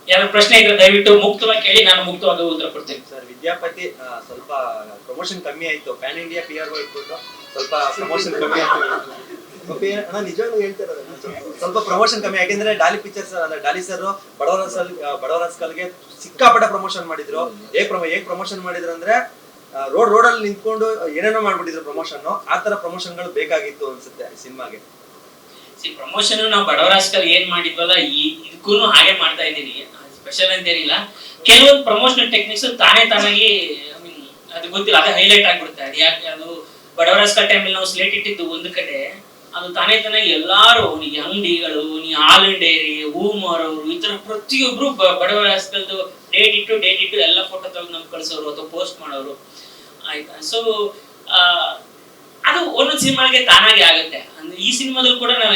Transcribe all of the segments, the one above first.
ಯಾರು ಪ್ರಶ್ನೆ ಇದ್ರೆ ದಯವಿಟ್ಟು ಮುಕ್ತವಾಗಿ ಕೇಳಿ, ನಾನು ಮುಕ್ತವಾಗಿ ಉತ್ತರ ಕೊಡ್ತೀನಿ. ಸರ್, ವಿದ್ಯಾಪತಿ ಸ್ವಲ್ಪ ಪ್ರಮೋಷನ್ ಕಮ್ಮಿ ಆಯ್ತು, ಪ್ಯಾನ್ ಇಂಡಿಯಾ PR ಇಟ್ಬಿಟ್ಟು ಸ್ವಲ್ಪ ಪ್ರಮೋಷನ್ ಕಮ್ಮಿ ಆಯ್ತು. ಅಣ್ಣ ನಿಜವಾಗ್ಲೂ ಹೇಳ್ತಿರೋದು, ಸ್ವಲ್ಪ ಪ್ರಮೋಷನ್ ಕಮ್ಮಿ. ಯಾಕೆಂದ್ರೆ ಡಾಲಿ ಪಿಕ್ಚರ್ಸ್ ಅಂದ್ರೆ ಡಾಲಿ ಸರ್ ಬಡವರಸ್ಕಲ್ಗೆ ಸಿಕ್ಕಾಪಟ್ಟೆ ಪ್ರಮೋಷನ್ ಮಾಡಿದ್ರು. ಹೇಗ್ ಪ್ರಮೋಷನ್ ಮಾಡಿದ್ರು ಅಂದ್ರೆ ರೋಡ್ ಅಲ್ಲಿ ನಿಂತ್ಕೊಂಡು ಏನೇನೋ ಮಾಡ್ಬಿಟ್ಟಿದ್ರು ಪ್ರಮೋಷನ್. ಆ ತರ ಪ್ರಮೋಷನ್ ಗಳು ಬೇಕಾಗಿತ್ತು ಅನ್ಸುತ್ತೆ ಸಿನಿಮಾಗೆ. ಪ್ರಮೋಷನ್ ನಾವು ಬಡವರಾಸ್ಕಲ್ ಏನ್ ಮಾಡಿದ್ವಲ್ಲ ಇದಕ್ಕೂ ಹಾಗೆ ಮಾಡ್ತಾ ಇದೀವಿ, ಸ್ಪೆಷಲ್ ಅಂತೇನಿಲ್ಲ. ಕೆಲವೊಂದು ಪ್ರಮೋಷನಲ್ ಟೆಕ್ನಿಕ್ಸ್ ತಾನಾಗಿ ಅದು ಗೊತ್ತಿಲ್ಲ, ಅದೇ ಹೈಲೈಟ್ ಆಗ್ಬಿಡುತ್ತೆ. ಅದು ಯಾಕೆ ಅದು ಬಡವರಾಸ್ಕಲ್ ಟೈಮಲ್ಲಿ ನಾವು ಸ್ಲೇಟ್ ಇಟ್ಟಿದ್ದು ಒಂದು ಕಡೆ, ಅದು ತಾನಾಗಿ ಎಲ್ಲಾರು ನೀ ಅಂಗಡಿಗಳು, ನೀ ಹಾಲ್ ಅಂಡ್ ಡೈರಿ, ಹೂ ಮಾರೋರು, ಈ ತರ ಪ್ರತಿಯೊಬ್ರು ಬಡವರಾಸ್ಕಲ್ದು ಡೇಟ್ ಇಟ್ಟು ಎಲ್ಲ ಫೋಟೋ ತೆಗೆದು ನಮ್ಗೆ ಕಳ್ಸೋರು ಅಥವಾ ಪೋಸ್ಟ್ ಮಾಡೋರು ಆಯ್ತಾ. ಸೊ ಅದು ಒಂದೊಂದು ಸಿನಿಮಾಗೆ ತಾನಾಗೆ ಆಗುತ್ತೆ. ಅಂದ್ರೆ ಈ ಸಿನಿಮಾದಲ್ಲಿ ಕೂಡ ನಾವು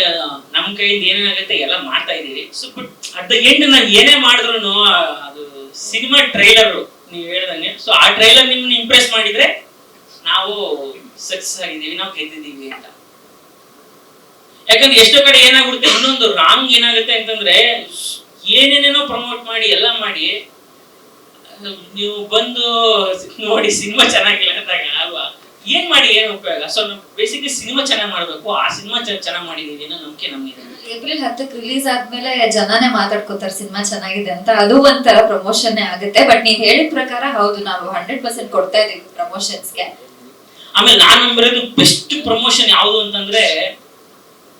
ನಮ್ಮ ಕೈಯಿಂದ ಏನೇನಾಗುತ್ತೆ ಎಲ್ಲ ಮಾಡ್ತಾ ಇದೀವಿ. So but at the end ನಾವು ಏನೇ ಮಾಡಿದ್ರು ಅದು ಸಿನಿಮಾ ಟ್ರೈಲರ್ ನೀವು ಹೇಳ್ದಂಗೆ, ಸೊ ಆ ಟ್ರೈಲರ್ ನಿಮ್ಮನ್ನ ಇಂಪ್ರೆಸ್ ಮಾಡಿದ್ರೆ ನಾವು ಸಕ್ಸಸ್ ಆಗಿದ್ದೀವಿ, ನಾವು ಗೆದ್ದಿದ್ದೀವಿ ಅಂತ. ಯಾಕಂದ್ರೆ ಎಷ್ಟೋ ಕಡೆ ಏನಾಗುತ್ತೆ, ಇನ್ನೊಂದು ರಾಂಗ್ ಏನಾಗುತ್ತೆ ಅಂತಂದ್ರೆ ಏನೇನೇನೋ ಪ್ರಮೋಟ್ ಮಾಡಿ ಎಲ್ಲ ಮಾಡಿ ನೀವು ಬಂದು ನೋಡಿ ಸಿನಿಮಾ ಚೆನ್ನಾಗಿಲ್ಲ ಅಂದಾಗ ಅಲ್ವಾ, ಏನ್ ಮಾಡಿ ಏನು ಉಪಯೋಗ. ಸೊ ನಾವು ಬೇಸಿಕ್ಲಿ ಸಿನಿಮಾ ಚೆನ್ನಾಗಿ ಮಾಡ್ಬೇಕು, ಆ ಸಿನಿಮಾ ಚೆನ್ನಾಗಿ ಮಾಡಿದೀವಿ ಅನ್ನೋ ನಂಬಿಕೆ ನಮ್ಗಿದೆ. ಏಪ್ರಿಲ್ 10ಕ್ಕೆ ರಿಲೀಸ್ ಆದ್ಮೇಲೆ ಜನನೇ ಮಾತಾಡ್ಕೋತಾರೆ ಸಿನಿಮಾ ಚೆನ್ನಾಗಿದೆ ಅಂತ, ಅದು ಒಂಥರ ಪ್ರಮೋಷನ್ ಆಗುತ್ತೆ. ಬಟ್ ನೀವ್ ಹೇಳಿದ ಪ್ರಕಾರ ಹೌದು, ನಾವು 100% ಕೊಡ್ತಾ ಇದೀವಿ ಪ್ರಮೋಷನ್ಸ್ಗೆ. ಆಮೇಲೆ ನಾನ್ ನಂಬಿರೋದು ಬೆಸ್ಟ್ ಪ್ರಮೋಷನ್ ಯಾವುದು ಅಂತಂದ್ರೆ,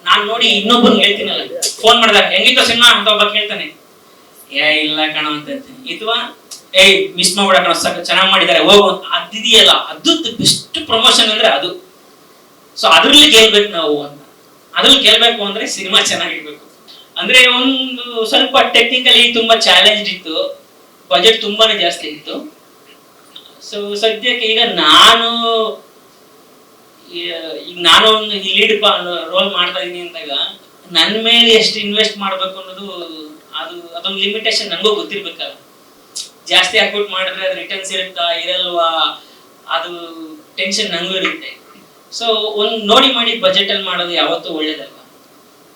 ನಾನ್ ನೋಡಿ ಇನ್ನೊಬ್ಬನ್ ಹೇಳ್ತೀನಲ್ಲ, ಫೋನ್ ಮಾಡಿದಾಗ ಹೆಂಗಿತ್ತು ಸಿನಿಮಾ ಅಂತ ಒಬ್ಬ ಕೇಳ್ತಾನೆ, ಇಲ್ಲ ಕಣ ಅಂತ ಹೇಳ್ತೀನಿ, ಅಥವಾ ಮಿಸ್ ಮಾಡ್ಬಿಡ ಕಣ, ಚೆನ್ನಾಗಿ ಮಾಡಿದ್ದಾರೆ ಹೋಗು, ಅದಿದೆಯಲ್ಲ ಅದು ಬೆಸ್ಟ್ ಪ್ರಮೋಷನ್ ಅಂದ್ರೆ ಅದು. ಸೊ ಅದ್ರಲ್ಲಿ ಗೆಲ್ಬೇಕು ನಾವು ಅಂತ. ಅದ್ರಲ್ಲಿ ಗೆಲ್ಬೇಕು ಅಂದ್ರೆ ಸಿನಿಮಾ ಚೆನ್ನಾಗಿರ್ಬೇಕು. ಅಂದ್ರೆ ಒಂದು ಸ್ವಲ್ಪ ಟೆಕ್ನಿಕಲಿ ತುಂಬಾ ಚಾಲೆಂಜ್ ಇತ್ತು, ಬಜೆಟ್ ತುಂಬಾನೇ ಜಾಸ್ತಿ ಇತ್ತು. ಸೊ ಸದ್ಯಕ್ಕೆ ಈಗ ನಾನು ಒಂದು ಲೀಡ್ ರೋಲ್ ಮಾಡ್ತಾ ಇದೀನಿ ಅಂದಾಗ ನನ್ನ ಮೇಲೆ ಎಷ್ಟು ಇನ್ವೆಸ್ಟ್ ಮಾಡ್ಬೇಕು ಅನ್ನೋದು ಅದೊಂದು ಲಿಮಿಟೇಷನ್ ನನಗೂ ಗೊತ್ತಿರ್ಬೇಕಲ್ಲ. ಜಾಸ್ತಿ ಹಾಕ್ಬಿಟ್ಟು ಮಾಡಿದ್ರೆ ಅದು ರಿಟರ್ನ್ಸ್ ಇರುತ್ತಾ ಇರಲ್ವಾ, ಅದು ಟೆನ್ಷನ್ ನನಗೂ ಇರುತ್ತೆ. ಸೊ ಒಂದು ನೋಡಿ ಮಾಡಿ ಬಜೆಟ್ ಅಲ್ಲಿ ಮಾಡೋದು ಯಾವತ್ತೂ ಒಳ್ಳೇದಲ್ವಾ.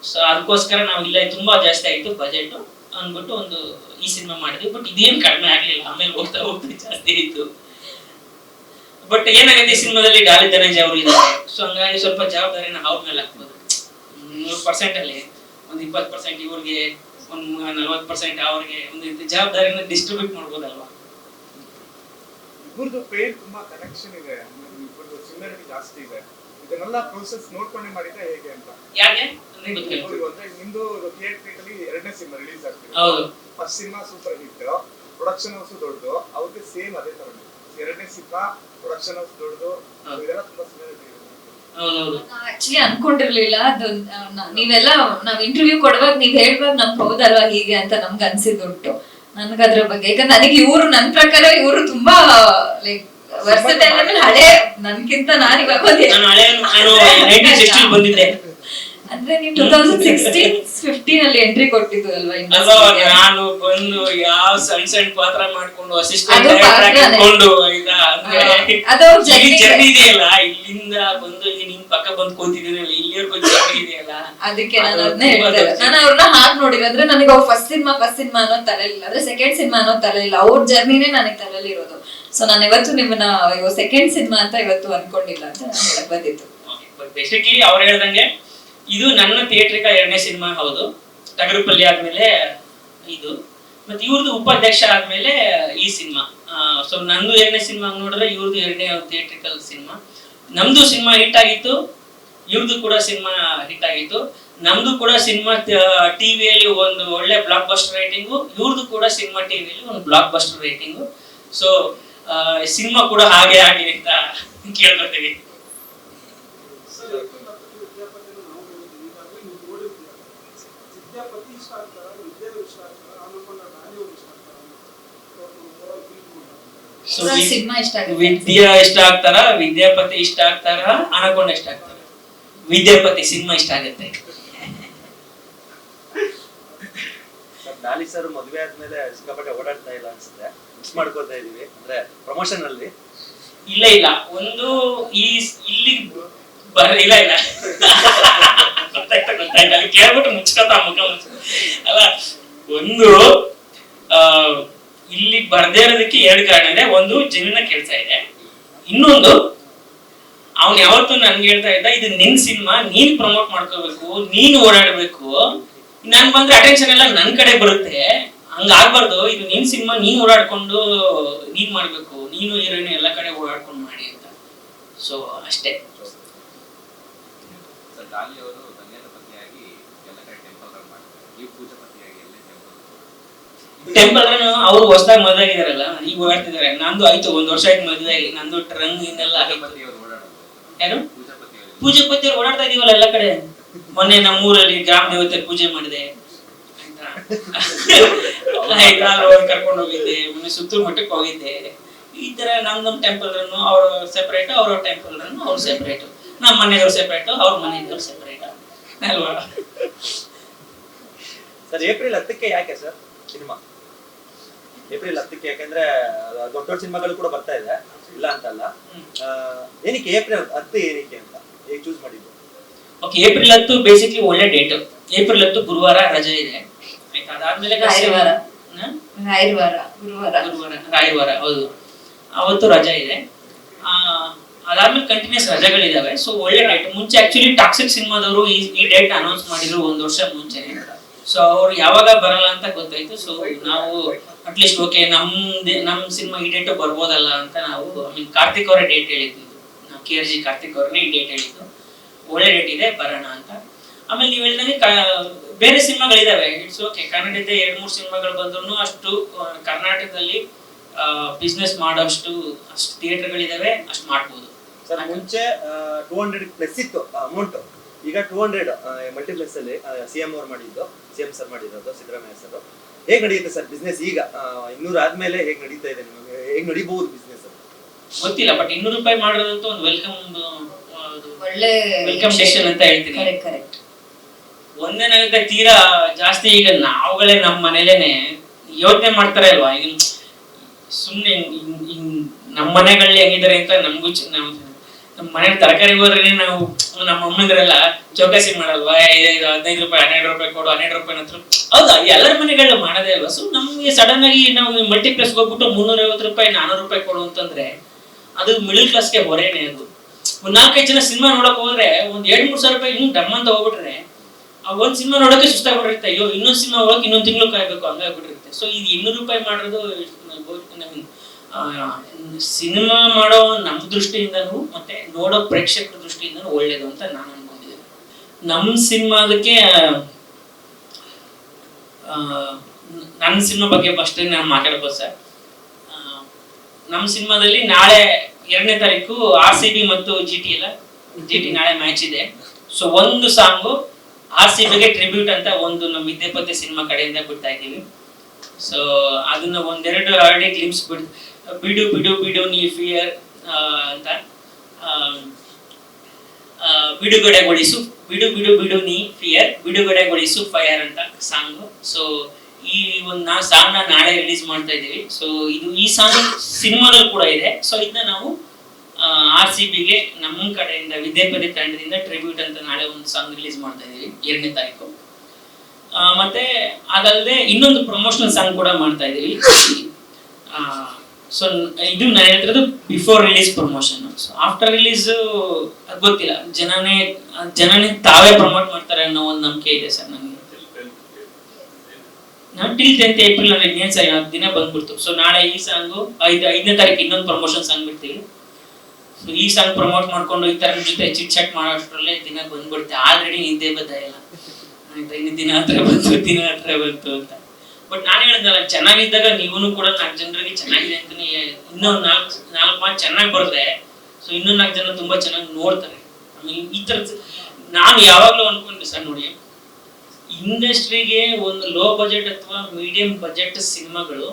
ಸೊ ಅದಕ್ಕೋಸ್ಕರ ನಾವು ಇಲ್ಲ ತುಂಬಾ ಜಾಸ್ತಿ ಆಯ್ತು ಬಜೆಟ್ ಅಂದ್ಬಿಟ್ಟು ಒಂದು ಈ ಸಿನಿಮಾ ಮಾಡಿದ್ವಿ. ಬಟ್ ಇದೇನು ಕಡಿಮೆ ಆಗ್ಲಿಲ್ಲ, ಆಮೇಲೆ ಹೋಗ್ತಾ ಜಾಸ್ತಿ ಆಯ್ತು. ಬಟ್ ಏನಾಗುತ್ತೆ, ಈ ಸಿನಿಮಾದಲ್ಲಿ ಡಾಲಿ ಧನಂಜಯ ಅವರು ಇದ್ದಾರೆ. ಸೊ ಹಂಗಾಗಿ ಸ್ವಲ್ಪ ಜವಾಬ್ದಾರಿನ ಅವ್ರ ಮೇಲೆ ಹಾಕ್ಬೋದು. 100% ಅಲ್ಲಿ ಒಂದು 20% ಇವ್ರಿಗೆ, ಒಂದು 40% ಅವ್ರಿಗೆ, ಒಂದು ಜವಾಬ್ದಾರಿನ ಡಿಸ್ಟ್ರಿಬ್ಯೂಟ್ ಮಾಡ್ಬೋದಲ್ವಾ. ಇಬ್ಬರದು ಪೇರ್ ತುಂಬಾ ಕನೆಕ್ಷನ್ ಇದೆ, ಇಬ್ಬರದು ಸಿಮಿಲಾರಿಟಿ ಜಾಸ್ತಿ ಇದೆ. ಇದನ್ನೆಲ್ಲ ಪ್ರೋಸೆಸ್ ನೋಡ್ಕೊಂಡೆ ಮಾಡಿದ್ರೆ ಹೇಗೆ ಅಂತ ಯಾಕೆ ಅಂದ್ರೆ ನಿಮ್ದು ಥಿಯೇಟರ್ ಎರಡನೇ ಸಿನಿಮಾ ರಿಲೀಸ್ ಆಗ್ತಿದೆ. First cinema super hit, production house ದೊಡ್ಡದು, ಅವ್ರಿಗೆ ಸೇಮ್ ಅದೇ ತರ ಎರಡನೇ ಸಿನಿಮಾ ಪ್ರೊಡಕ್ಷನ್ ಹೌಸ್ ದೊಡ್ಡದು, ಇದೆಲ್ಲ ತುಂಬಾ ಸಿಮಿಲಾರಿಟಿ ಇದೆ. ಆಕ್ಚುಲಿ ಅನ್ಕೊಂಡಿರ್ಲಿಲ್ಲ ಅದು. ನೀವೆಲ್ಲ ನಾವ್ ಇಂಟರ್ವ್ಯೂ ಕೊಡುವಾಗ ನೀವ್ ಹೇಳ್ವಾಗ ನಮ್ಗೆ ಹೌದಲ್ವಾ ಹೀಗೆ ಅಂತ ನಮ್ಗೆ ಅನ್ಸಿದ್ದುಂಟು ನನ್ಗ ಅದ್ರ ಬಗ್ಗೆ. ಯಾಕಂದ್ರೆ ನನಗೆ ಇವ್ರು ನನ್ ಪ್ರಕಾರ ಇವ್ರು ತುಂಬಾ ಲೈಕ್ ವರ್ಷದ ಹಳೆ ನನ್ಕಿಂತ ನಾನು ಇವಾಗ ಬಂದಿದ್ದೆ. ಅಂದ್ರೆ ನೀವು 2016-15 ಅಲ್ಲಿ ಎಂಟ್ರಿ ಕೊಟ್ಟಿದ್ದು ಅಲ್ವಾ? ನಾನು ಬಂದು ಯಾವ ಸಣ್ಣ ಪಾತ್ರ ಮಾಡ್ಕೊಂಡು ಅಸಿಸ್ಟೆಂಟ್ ಹಾಕೊಂಡು ಜರ್ನಿ ಇದೆಯಲ್ಲ, ಇಲ್ಲಿಂದ ಬಂದು ನಿಮ್ ಪಕ್ಕ ಬಂದು ಕೂತಿದ್ದೀನಲ್ಲ, ಇಲ್ಲಿವರೆಗೂ ಜರ್ನಿ ಇದೆಯಲ್ಲ. ಅದಕ್ಕೆ ನಾನು ಅದನ್ನೇ ಹೇಳ್ತೇನೆ. ನಾನು ಅವ್ರನ್ನ ಹಾಗೆ ನೋಡಿದ್ರೆ ನನಗೆ ಅವ್ರು ಫಸ್ಟ್ ಸಿನಿಮಾ ಅನ್ನೋ ತಲೆಲಿಲ್ಲ, ಅಂದ್ರೆ ಸೆಕೆಂಡ್ ಸಿನಿಮಾ ಅನ್ನೋ ತಲೆಲಿಲ್ಲ, ಅವ್ರ ಜರ್ನಿನೇ ನನಗೆ ತಲೆಯಲ್ಲಿ ಇರೋದು. ಸೊ ನಾನು ಇವತ್ತು ನಿಮ್ಮನ್ನ ಸೆಕೆಂಡ್ ಸಿನಿಮಾ ಅಂತ ಇವತ್ತು ಅನ್ಕೊಂಡಿಲ್ಲ ಅಂತ ಹೇಳಕ್ ಬಂದಿತ್ತು. ಬೇಸಿಕ್ಲಿ ಅವ್ರು ಹೇಳ್ದಂಗೆ ಇದು ನನ್ನ ಥಿಯೇಟ್ರಿಕ ಎರಡನೇ ಸಿನಿಮಾ. ಹೌದು, ಟಗರುಪಲ್ಲಿ ಆದ್ಮೇಲೆ ಇದು, ಮತ್ತೆ ಇವ್ರದ್ದು ಉಪಾಧ್ಯಕ್ಷ ಆದ್ಮೇಲೆ ಈ ಸಿನಿಮಾ. ಸೊ ನಂದು ಎರಡನೇ ಸಿನಿಮಾ ನೋಡಿದ್ರೆ ಇವ್ರದ್ದು ಎರಡನೇ ಥಿಯೇಟ್ರಿಕಲ್ ಸಿನಿಮಾ. ನಮ್ದು ಸಿನಿಮಾ ಹಿಟ್ ಆಗಿತ್ತು, ಇವ್ರದ್ದು ಕೂಡ ಸಿನಿಮಾ ಹಿಟ್ ಆಗಿತ್ತು. ನಮ್ದು ಕೂಡ ಸಿನಿಮಾ ಟಿವಿಯಲ್ಲಿ ಒಂದು ಒಳ್ಳೆ ಬ್ಲಾಕ್ ಬಸ್ಟರ್ ರೇಟಿಂಗು, ಇವ್ರದ್ದು ಕೂಡ ಸಿನಿಮಾ ಟಿವಿಯಲ್ಲಿ ಒಂದು blockbuster rating. So cinema ಕೂಡ ಹಾಗೆ ಆಗಿದೆ ಅಂತ ಕೇಳ್ಕೊತೀವಿ. ವಿದ್ಯಾ ಇಷ್ಟ ಆಗ್ತಾರ, ವಿದ್ಯಾಪತಿ ಇಷ್ಟ ಆಗ್ತಾರ, ಅನಕೊಂಡ ಇಷ್ಟ ಆಗ್ತಾರ. ವಿದ್ಯಾಪತಿ ಸಿನಿಮಾ ಇಷ್ಟ ಆಗುತ್ತೆ. ಡಾಲಿ ಸರ್ ಮದುವೆ ಆದ್ಮೇಲೆ ಸಿಕ್ಕಾಪಟ್ಟೆ ಓಡಾಡ್ತಾ ಇಲ್ಲ ಅನ್ಸುತ್ತೆ, ಮಿಸ್ ಮಾಡ್ಕೋತಾ ಇದೀವಿ ಅಂದ್ರೆ ಪ್ರಮೋಷನ್ ಅಲ್ಲಿ. ಇಲ್ಲ ಒಂದು ಇಲ್ಲಿ ಇಲ್ಲ ಗೊತ್ತಾಯ್ತಾ ಕೇಳ್ಬಿಟ್ಟು ಮುಚ್ಕೋತಾ ಮುಖ ಅಲ್ಲ. ಒಂದು ಇಲ್ಲಿ ಬರ್ದೇ ಇರೋದಕ್ಕೆ 2 ಕಾರಣ ಇದೆ. ಒಂದು ಜೆನ್ಯೂನ್ ಕೆಲಸ ಇದೆ, ಇನ್ನೊಂದು ಅವ್ನು ಯಾವತ್ತೂ ನನ್ಗೆ ಹೇಳ್ತಾ ಇದ್ದ, ಇದು ನಿನ್ ಸಿನಿಮಾ, ನೀನ್ ಪ್ರಮೋಟ್ ಮಾಡ್ಕೋಬೇಕು, ನೀನ್ ಓಡಾಡ್ಬೇಕು, ನನ್ ಬಂದ್ರೆ ಅಟೆನ್ಷನ್ ಎಲ್ಲ ನನ್ ಕಡೆ ಬರುತ್ತೆ, ಹಂಗಾಗ್ಬಾರ್ದು, ಇದು ನಿನ್ ಸಿನಿಮಾ, ನೀನ್ ಓಡಾಡ್ಕೊಂಡು ನೀನ್ ಮಾಡ್ಬೇಕು, ನೀನು ಹೀರೋಯಿನ್ ಎಲ್ಲ ಕಡೆ ಓಡಾಡ್ಕೊಂಡು ಮಾಡಿ ಅಂತ. ಸೊ ಅಷ್ಟೇ. ಡಾಲಿ ಅವರು ಗಂಗೆನ ಪತಿಯಾಗಿ ಎಲ್ಲ ಕಡೆ ಟೆಂಪಲ್ ರನ್ ಮಾಡ್ತಾರೆ, ನೀವು ಪೂಜಾ ಪತಿಯಾಗಿ ಎಲ್ಲೇ ಟೆಂಪಲ್ ರನ್ ಅವ್ರು ಹೊಸದಾಗಿ ಮದುವೆ ಆಗಿದಾರಲ್ಲ, ಈಗ ಓಡಾಡ್ತಿದ್ದಾರೆ. ನಂದು ಆಯ್ತು 1 ವರ್ಷ ಆಯ್ತು ಮದುವೆ ಆಗಿ, ನಂದು ಟ್ರಂಗ್ ಇನ್ನೆಲ್ಲ ಪತಿಯವರು ಓಡಾಡೋದು. ಯಾರು ಪೂಜಾ ಪತಿಯವರು ಪೂಜೆ ಪತಿಯವ್ರು ಓಡಾಡ್ತಾ ಇದೀವಲ್ಲ ಎಲ್ಲ ಕಡೆ. ಮೊನ್ನೆ ನಮ್ಮೂರಲ್ಲಿ ಗ್ರಾಮ ದೇವತೆ ಪೂಜೆ ಮಾಡಿದೆ ಆಯ್ತಾ, ಕರ್ಕೊಂಡು ಹೋಗಿದ್ದೆ, ಮೊನ್ನೆ ಸುತ್ತೂರು ಮಠಕ್ಕೆ ಹೋಗಿದ್ದೆ. ಈ ತರ ನಮ್ ಟೆಂಪಲ್ ರನ್ ಅವ್ರ ಸೆಪರೇಟ್, ಅವ್ರ ಟೆಂಪಲ್ ರನ್ ಅವ್ರು ಸೆಪರೇಟ್, ನಮ್ಮ ಮನೆಯವ್ರು ಸೆಪರೇಟ್, ಅವ್ರ ಮನೆಯವ್ರು ಸೆಪರೇಟ್ ಅಲ್ವಾ ಸರ್? ಏಪ್ರಿಲ್ 10ಕ್ಕೆ ಯಾಕೆ ಸರ್ ಸಿನಿಮಾ? ಏಪ್ರಿಲ್ 10ಕ್ಕೆ ಯಾಕಂದ್ರೆ ದೊಡ್ಡ ದೊಡ್ಡ ಸಿನಿಮಾಗಳು ಕೂಡ ಬರ್ತಾ ಇದೆ, ಇಲ್ಲ ಅಂತಲ್ಲ. ಏನಕ್ಕೆ ಏಪ್ರಿಲ್ 10 ಏನಕ್ಕೆ ಅಂತ ಹೇಗೆ ಚೂಸ್ ಮಾಡಿದ್ದು? ಓಕೆ, ಏಪ್ರಿಲ್ 10 ಬೇಸಿಕ್ಲಿ ಒಳ್ಳೆ ಡೇಟ್. ಏಪ್ರಿಲ್ 10 ಗುರುವಾರ ರಜೆ ಇದೆ, ಆಯ್ತಾ. ಅದಾದ್ಮೇಲೆ ರಾಯರವಾರ, ರಾಯರವಾರ, ಹೌದು, ಅವತ್ತು ರಜೆ ಇದೆ. ಅದಾದ್ಮೇಲೆ ಕಂಟಿನ್ಯೂಸ್ ರಜೆಗಳಿದಾವೆ. ಸೊ ಒಳ್ಳೆ ಡೇಟ್. ಮುಂಚೆ ಆಕ್ಚುಲಿ ಟಾಕ್ಸಿಕ್ ಸಿನಿಮಾದವರು ಈ ಡೇಟ್ ಅನೌನ್ಸ್ ಮಾಡಿದ್ರು 1 ವರ್ಷ ಮುಂಚೆನೆ. ಸೊ ಅವ್ರು ಯಾವಾಗ ಬರಲ್ಲ ಅಂತ ಗೊತ್ತಾಯ್ತು. ಸೊ ನಾವು ಅಟ್ಲೀಸ್ಟ್ ಓಕೆ ನಮ್ ಸಿನಿಮಾ ಈ ಡೇಟ್ ಬರ್ಬೋದಲ್ಲ ಅಂತ ನಾವು, ಕಾರ್ತಿಕ್ ಅವರೇ ಡೇಟ್ ಹೇಳಿದ್ದು, KRG ಕಾರ್ತಿಕ್ ಅವ್ರನ್ನೇ ಈ ಡೇಟ್ ಹೇಳಿದ್ದು. ಒಳ್ಳೆ ಡೇಟ್ ಇದೆ, ಬರೋಣ ಅಂತ. ಆಮೇಲೆ ನೀವು ಹೇಳಿದಂಗೆ ಬೇರೆ ಸಿನಿಮಾಗಳಿದಾವೆ, ಇಟ್ಸ್ ಓಕೆ. ಕನ್ನಡದ 2-3 ಸಿನಿಮಾಗಳು ಬಂದ್ರು ಅಷ್ಟು ಕರ್ನಾಟಕದಲ್ಲಿ ಬಿಸ್ನೆಸ್ ಮಾಡೋಷ್ಟು ಅಷ್ಟು ಥಿಯೇಟರ್ಗಳಿದಾವೆ, ಅಷ್ಟು ಮಾಡ್ಬೋದು. ಸರ್ ಮುಂಚೆ 200 ಪ್ಲಸ್ ಇತ್ತು ಅಮೌಂಟ್, ಈಗ 200 ಮಲ್ಟಿಪ್ಲೆಕ್ಸ್ ಅಲ್ಲಿ CM ಅವ್ರು ಮಾಡಿದ್ದು, CM ಸರ್ ಮಾಡಿರೋದು, ಸಿದ್ದರಾಮಯ್ಯ ಸರ್. ಹೇಗೆ ನಡೆಯುತ್ತೆ ಸರ್ ಬಿಸ್ನೆಸ್ ಈಗ 200 ಆದ್ಮೇಲೆ? ಹೇಗೆ ನಡೀತಾ ಇದೆ ನಿಮಗೆ? ಹೇಗೆ ನಡೀಬಹುದು ಬಿಸ್ನೆಸ್? ಗೊತ್ತಿಲ್ಲ, ಬಟ್ 200 ರೂಪಾಯಿ ಮಾಡೋದಂತೂ ಒಂದು ಒಳ್ಳೆ ವೆಲ್ಕಮ್ ಡಿಸಿಷನ್ ಅಂತ ಹೇಳ್ತೀನಿ. ಕರೆಕ್ಟ್. ಒಂದೇನಾಗುತ್ತೆ, ತೀರಾ ಜಾಸ್ತಿ ಈಗ ನಾವುಗಳೇ ನಮ್ಮ ಮನೇಲೇನೆ ಯೋಚನೆ ಮಾಡ್ತಾರೆ ಅಲ್ವಾ. ಈಗ ಸುಮ್ನೆ ನಮ್ಮ ಮನೆಗಳಲ್ಲಿ ಹೆಂಗಿದ್ದಾರೆ ಅಂತ ನಮಗೂ ನಮ್ಮ ಮನೆ ತರಕಾರಿ ಹೋದ್ರೆ ನಾವು ನಮ್ಮ ಅಮ್ಮಂದ್ರೆಲ್ಲ ಚೌಕಾಸಿ ಮಾಡಲ್ವಾ, 15 ರೂಪಾಯಿ 12 ರೂಪಾಯಿ ಕೊಡು, 12 ರೂಪಾಯಿ ಹತ್ರ. ಹೌದಾ, ಎಲ್ಲರ ಮನೆಗಳು ಮಾಡೋದೇ ಅಲ್ವಾ. ಸೊ ನಮ್ಗೆ ಸಡನ್ ಆಗಿ ನಾವು ಮಲ್ಟಿಪ್ಲೆಕ್ಸ್ ಹೋಗ್ಬಿಟ್ಟು 350 ರೂಪಾಯಿ 400 ರೂಪಾಯಿ ಕೊಡು ಅಂತಂದ್ರೆ ಅದು ಮಿಡಲ್ ಕ್ಲಾಸ್ಗೆ ಹೊರೇನೆ. ಅದು 4-5 ಜನ ಸಿನಿಮಾ ನೋಡಕ್ ಹೋದ್ರೆ ಒಂದ್ 2-3 ಸಾವಿರ ರೂಪಾಯಿ ಇನ್ನೂ ಡಮ್ ಅಂತ ಹೋಗ್ಬಿಟ್ರೆ ಆ ಒಂದ್ ಸಿನಿಮಾ ನೋಡೋಕೆ ಸುಸ್ತಾಗ್ಬಿಟ್ಟಿರುತ್ತೆ. ಅಯ್ಯೋ ಇನ್ನೊಂದ್ ಸಿನಿಮಾ ಹೋಗಕ್ಕೆ ಇನ್ನೊಂದ್ ತಿಂಗಳು ಕಾಯ್ಬೇಕು, ಹಂಗಾಗ್ಬಿಟ್ಟಿರುತ್ತೆ. ಸೊ ಇದು 200 ರೂಪಾಯಿ ಮಾಡೋದು ಸಿನಿಮಾ ಮಾಡೋ ನಮ್ಮ ದೃಷ್ಟಿಯಿಂದನೂ ಮತ್ತೆ ನೋಡೋ ಪ್ರೇಕ್ಷಕರ ದೃಷ್ಟಿಯಿಂದನೂ ಒಳ್ಳೇದು ಅಂತ ನಾನು ಅನ್ಕೊಂಡಿದ್ದೇನೆ. ನಮ್ಮ ಸಿನಿಮಾದಕ್ಕೆ ನನ್ನ ಸಿನಿಮಾ ಬಗ್ಗೆ ಫಸ್ಟ್ ನಾನು ಮಾತಾಡ್ಬೋದು ಸರ್. ನಮ್ಮ ಸಿನಿಮಾದಲ್ಲಿ ನಾಳೆ 2ನೇ ತಾರೀಕು RCB ಮತ್ತು GT ನಾಳೆ ಮ್ಯಾಚ್ ಇದೆ. ಸೊ ಒಂದು ಸಾಂಗು RCBಗೆ ಟ್ರಿಬ್ಯೂಟ್ ಅಂತ ಒಂದು ನಮ್ಮ ವಿದ್ಯಾಪತಿ ಸಿನಿಮಾ ಕಡೆಯಿಂದ ಬಿಡ್ತಾ ಇದ್ದೀವಿ. ಸೊ ಅದನ್ನ 1-2 ಆಲ್ರೆಡಿ ಗ್ಲಿಮ್ಸ್ ಬಿಡು ಬಿಡು ಬಿಡು ನೀ ಫಿಯರ್ ಅಂತ, ಬಿಡುಗಡೆಗೊಳಿಸು ಬಿಡು ಬಿಡು ಬಿಡು ನೀ ಫಿಯರ್, ಬಿಡುಗಡೆಗೊಳಿಸು ಫೈರ್ ಅಂತ ಸಾಂಗು. ಸೊ ಈ ಒಂದು ಸಾಂಗ್ ನಾಳೆ ರಿಲೀಸ್ ಮಾಡ್ತಾ ಇದ್ದೀವಿ. ಸೊ ಈ ಸಾಂಗ್ ಸಿನಿಮಾದಲ್ಲಿ ಕೂಡ ಇದೆ. ಸೊ ಇದನ್ನ ನಾವು RCBಗೆ ನಮ್ಮ ಕಡೆಯಿಂದ ವಿದ್ಯಾಪತಿ ತಂಡದಿಂದ ಟ್ರಿಬ್ಯೂಟ್ ಅಂತ ನಾಳೆ ಒಂದು ಸಾಂಗ್ ರಿಲೀಸ್ ಮಾಡ್ತಾ ಇದೀವಿ 2ನೇ ತಾರೀಕು. ಮತ್ತೆ ಅದಲ್ಲದೆ ಇನ್ನೊಂದು ಪ್ರಮೋಷನಲ್ ಸಾಂಗ್ ಕೂಡ ಮಾಡ್ತಾ ಇದೀವಿ. ಸೊ ಇದು ನಾನು ಹೇಳ್ತಿರೋದು before release promotion. So after release ಗೊತ್ತಿಲ್ಲ, ಜನನೇ ತಾವೇ ಪ್ರಮೋಟ್ ಮಾಡ್ತಾರೆ ಅನ್ನೋ ಒಂದು ನಂಬಿಕೆ ಇದೆ ಸರ್ ನನಗೆ. ಟಿಲ್ 10th ಏಪ್ರಿಲ್ ಅಂದ್ರೆ ಇನ್ನೇನು ಸರಿ 4 ದಿನ ಬಂದ್ಬಿಡ್ತು. ಸೊ ನಾಳೆ ಈ ಸಾಂಗು 5ನೇ ತಾರೀಕು ಇನ್ನೊಂದು ಪ್ರಮೋಷನ್ ಸಾಂಗ್ ಬಿಡ್ತೀವಿ. ಸೊ ಈ ಸಾಂಗ್ ಪ್ರಮೋಟ್ ಮಾಡ್ಕೊಂಡು ಈ ತರ ಜೊತೆ ಚಿಟ್ ಚಾಟ್ ಮಾಡೋಷ್ಟ್ರಲ್ಲೇ ದಿನ ಬಂದ್ಬಿಡುತ್ತೆ. ಆಲ್ರೆಡಿ ನಿದ್ದೆ ಬದ್ದ ಇಲ್ಲ, ಇನ್ನು ದಿನ ಹತ್ರ ಬಂತು ಅಂತ. ಬಟ್ ನಾನು ಹೇಳಿದ್ನಲ್ಲ, ಚೆನ್ನಾಗಿದ್ದಾಗ ನೀವು ಕೂಡ 4 ಜನರಿಗೆ ಚೆನ್ನಾಗಿದೆ ಅಂತ ಇನ್ನೊಂದು 4 ಮಾತು ಚೆನ್ನಾಗಿ ಬರುತ್ತೆ. ಸೊ ಇನ್ನೂ 4 ಜನ ತುಂಬಾ ಚೆನ್ನಾಗಿ ನೋಡ್ತಾರೆ. ಆಮೇಲೆ ಈ ತರ ನಾನು ಯಾವಾಗ್ಲೂ ಅನ್ಕೊಂಡೆ ಸರ್, ನೋಡಿ ಇಂಡಸ್ಟ್ರಿಗೆ ಒಂದು ಲೋ ಬಜೆಟ್ ಅಥವಾ ಮೀಡಿಯಂ ಬಜೆಟ್ ಸಿನಿಮಾಗಳು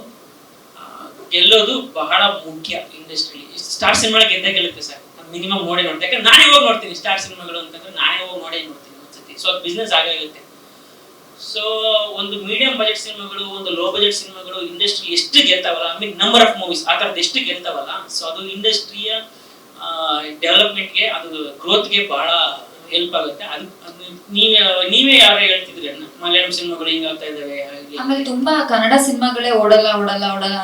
ಗೆಲ್ಲೋದು ಬಹಳ ಮುಖ್ಯ. ಇಂಡಸ್ಟ್ರಿ ಸ್ಟಾರ್ ಸಿನಿಮಾ ಗೆಲ್ಲುತ್ತೆ ಸರ್, ಮಿನಿಮಮ್ ನೋಡೇ ನೋಡ್ತೀನಿ. ಯಾಕಂದ್ರೆ ನಾನೇ ಹೋಗಿ ನೋಡ್ತೀನಿ ಸ್ಟಾರ್ ಸಿನಿಮಾಗಳು ಅಂತಂದ್ರೆ, ನಾನೇ ಹೋಗಿ ನೋಡೇ ನೋಡ್ತೀನಿ ಒಂದ್ಸತಿ. ಸೊ ಅದು ಬಿಸ್ನೆಸ್ ಆಗುತ್ತೆ. ಸೊ ಒಂದು ಮೀಡಿಯಂ ಬಜೆಟ್ ಸಿನಿಮಾಗಳು, ಒಂದು ಲೋ ಬಜೆಟ್ ಸಿನಿಮಾಗಳು ಇಂಡಸ್ಟ್ರಿ ಎಷ್ಟು ಗೆಲ್ತಾವಲ್ಲ, ನಂಬರ್ ಆಫ್ ಮೂವೀಸ್ ಆ ಥರದ್ದು ಎಷ್ಟು ಗೆಲ್ತಾವಲ್ಲ, ಸೊ ಅದು ಇಂಡಸ್ಟ್ರಿಯ ಡೆವಲಪ್ಮೆಂಟ್ಗೆ, ಅದು ಗ್ರೋತ್ಗೆ ಬಹಳ ಹೆಲ್ಪ್ ಆಗುತ್ತೆ. ಅದು ನೀವೇ ಯಾರು ಹೇಳ್ತಿದ್ರಿ ಅಣ್ಣ, ಮಲಯಾಳಂ ಸಿನಿಮಾಗಳು ಹಿಂಗ್ ಆಗ್ತಾ ಇದಾವೆ ಹಾಗೆ. ಆಮೇಲೆ ತುಂಬಾ ಕನ್ನಡ ಸಿನಿಮಾಗಳೇ ಓಡಲ್ಲ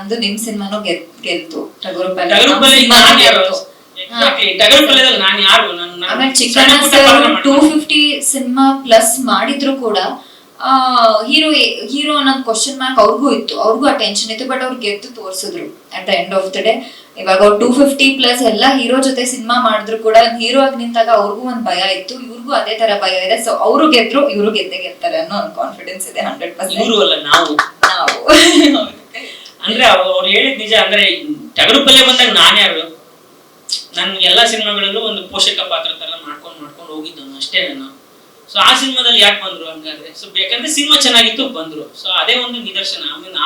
ಅಂದು ನಿಮ್ ಸಿನಿಮಾನು ಗೆಲ್ತು. ಟಗರು ಟಗರುಪಲ್ಯದಲ್ಲಿ ನಾನು ಯಾರು ಆಮೇಲೆ ಚಿಕ್ಕಣ್ಣ ಸರ್ 250 ಸಿನಿಮಾ ಪ್ಲಸ್ ಮಾಡಿದ್ರು ಕೂಡ ಹೀರೋ ಅನ್ನೋದು ಕ್ವಶನ್ ಮಾರ್ಕ್ ಅವ್ರಿಗೂ ಇತ್ತು, ಅವ್ರಿಗೂ ಆ ಟೆನ್ಷನ್ ಇತ್ತು. ಬಟ್ ಅವ್ರು ಗೆದ್ದು ತೋರಿಸಿದ್ರು at the end of the day. ಇವಾಗ ಅವ್ರು 250 ಪ್ಲಸ್ ಎಲ್ಲ ಹೀರೋ ಜೊತೆ ಸಿನಿಮಾ ಮಾಡಿದ್ರು ಕೂಡ ಹೀರೋ ಆಗಿ ನಿಂತಾಗ ಅವ್ರಿಗೂ ಒಂದ್ ಭಯ ಇತ್ತು, ಇವ್ರಿಗೂ ಅದೇ ತರ ಭಯ ಇದೆ. ಸೊ ಅವರು ಗೆದ್ರು, ಇವರು ಗೆಲ್ತಾರೆ ಅನ್ನೋ ಒಂದು ಕಾನ್ಫಿಡೆನ್ಸ್ ಇದೆ 100%. ಇವರು ಅಲ್ಲ ನಾವು ಅಂದ್ರೆ ಅವ್ರು ಹೇಳಿದ್ ನಿಜ. ಅಂದ್ರೆ ಟಗರುಪಲ್ಯ ಬಂದಾಗ ನಾನ್ಯಾರು, ನನ್ ಎಲ್ಲಾ ಸಿನಿಮಾಗಳಲ್ಲೂ ಒಂದು ಪೋಷಕ ಪಾತ್ರ ತರ ಮಾಡ್ಕೊಂಡು ಹೋಗಿದ್ದನು ಅಷ್ಟೇ ನಾನು. ಸೊ ಆ ಸಿನಿಮಾದಲ್ಲಿ ಯಾಕೆ ಬಂದ್ರು ಹಂಗಾದ್ರೆ? ಸೊ ಬೇಕಂದ್ರೆ ಸಿನಿಮಾ ಚೆನ್ನಾಗಿತ್ತು ಬಂದ್ರು. ಸೊ ಅದೇ ಒಂದು ನಿದರ್ಶನ. ಆಮೇಲೆ